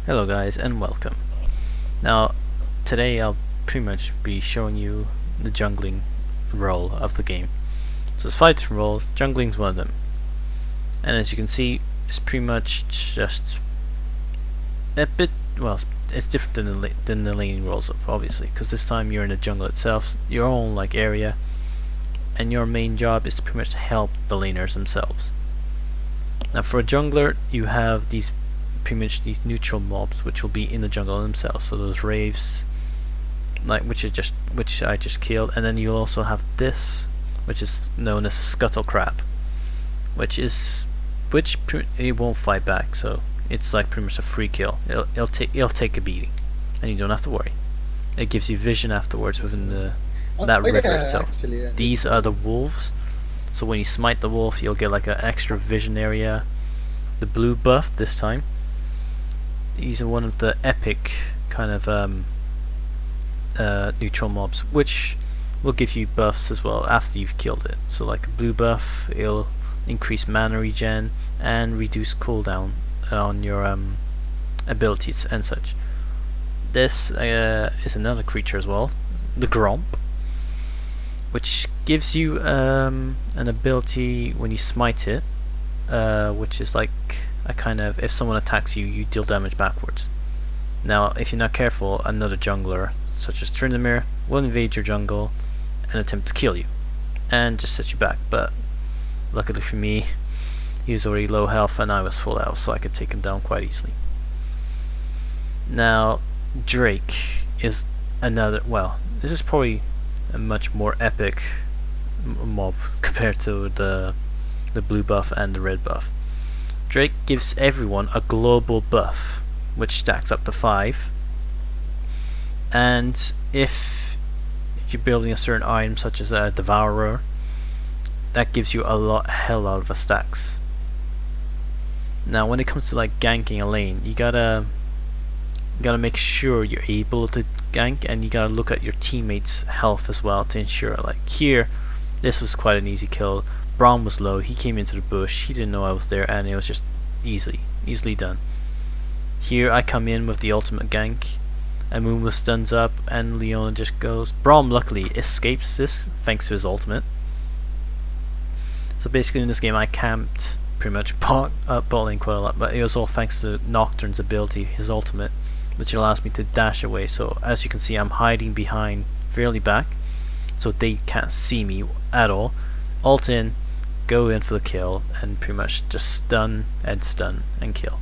Hello guys and welcome. Now today I'll pretty much be showing you the jungling role of the game. So there's 5 different roles, jungling's one of them. And as you can see it's pretty much just a bit, well, it's different than the laning roles obviously, because this time you're in the jungle itself, your own like area, and your main job is to pretty much help the laners themselves. Now for a jungler you have these pretty much these neutral mobs which will be in the jungle themselves, so those raves like which I just killed, and then you'll also have this which is known as a scuttle crab, which it won't fight back, so it's like pretty much a free kill. It'll take a beating and you don't have to worry. It gives you vision afterwards within that river itself. Actually, These are the wolves, so when you smite the wolf you'll get like an extra vision area. The blue buff this time, these are one of the epic kind of neutral mobs which will give you buffs as well after you've killed it. So like a blue buff, it'll increase mana regen and reduce cooldown on your abilities and such. This is another creature as well, the Gromp, which gives you an ability when you smite it, which is like a kind of, if someone attacks you, you deal damage backwards. Now if you're not careful, another jungler such as Tryndamere will invade your jungle and attempt to kill you and just set you back, but luckily for me he was already low health and I was full health, so I could take him down quite easily. Now Drake is another, well, this is probably a much more epic mob compared to the blue buff and the red buff. Drake gives everyone a global buff which stacks up to 5, and if you're building a certain item such as a devourer, that gives you a hell lot of stacks. Now when it comes to like ganking a lane, you gotta make sure you're able to gank, and you gotta look at your teammates' health as well to ensure. Like here, this was quite an easy kill. Braum was low, he came into the bush, he didn't know I was there, and it was just easily done. Here I come in with the ultimate gank, and Moon stuns up and Leona just goes. Braum luckily escapes this thanks to his ultimate. So basically in this game I camped pretty much bot lane quite a lot, but it was all thanks to Nocturne's ability, his ultimate, which allows me to dash away. So as you can see I'm hiding behind fairly back so they can't see me at all. Ult in, go in for the kill, and pretty much just stun and kill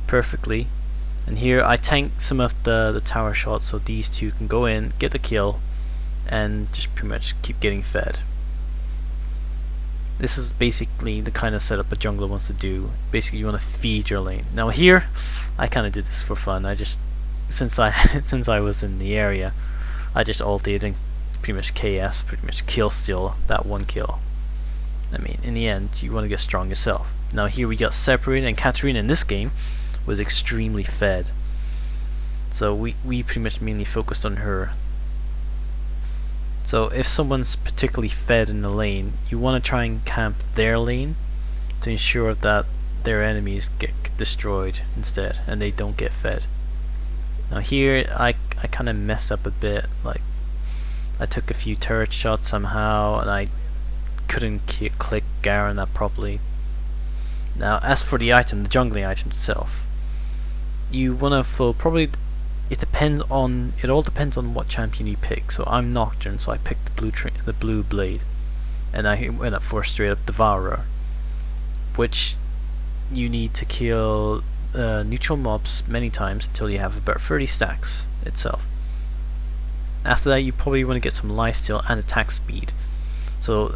perfectly. And here I tank some of the tower shots so these two can go in, get the kill, and just pretty much keep getting fed. This is basically the kind of setup a jungler wants to do. Basically you want to feed your lane. Now here I kind of did this for fun. I just, since I was in the area, I just ulted and pretty much KS, pretty much kill steal that one kill. I mean, in the end you want to get strong yourself. Now here we got separated, and Katarina in this game was extremely fed, so we pretty much mainly focused on her. So if someone's particularly fed in the lane, you want to try and camp their lane to ensure that their enemies get destroyed instead and they don't get fed. Now here I kind of messed up a bit. Like I took a few turret shots somehow and I couldn't click Garen that properly. Now as for the item, the jungling item itself, you want to flow probably, it all depends on what champion you pick. So I'm Nocturne, so I picked the blue blade, and I went up for a straight up devourer, which you need to kill neutral mobs many times until you have about 30 stacks itself. After that you probably want to get some lifesteal and attack speed, so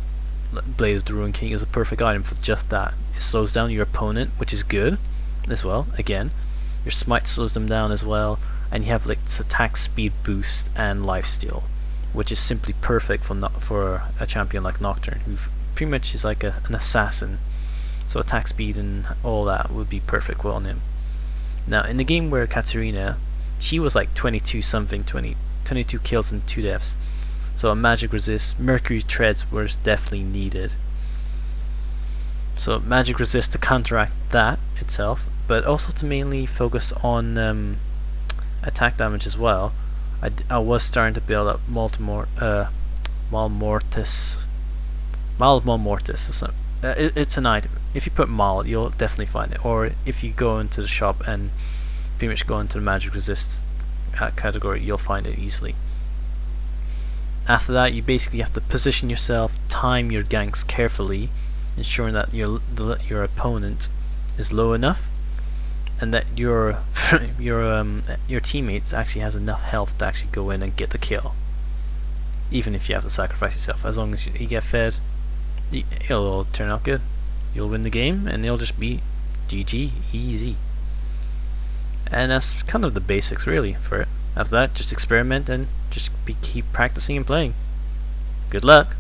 Blade of the Ruined King is a perfect item for just that. It slows down your opponent, which is good as well. Again, your smite slows them down as well, and you have like this attack speed boost and lifesteal, which is simply perfect for a champion like Nocturne, who pretty much is like an assassin. So attack speed and all that would be perfect on him. Now in the game where Katarina, she was like 22 kills and 2 deaths. So a magic resist, Mercury treads was definitely needed. So magic resist to counteract that itself, but also to mainly focus on attack damage as well. I was starting to build up Malmortis. It's an item. If you put Mal, you'll definitely find it. Or if you go into the shop and pretty much go into the magic resist category, you'll find it easily. After that, you basically have to position yourself, time your ganks carefully, ensuring that your opponent is low enough, and that your your teammates actually has enough health to actually go in and get the kill. Even if you have to sacrifice yourself, as long as you get fed, it'll all turn out good. You'll win the game, and it'll just be GG, easy. And that's kind of the basics really for it. After that, just experiment and just keep practicing and playing. Good luck!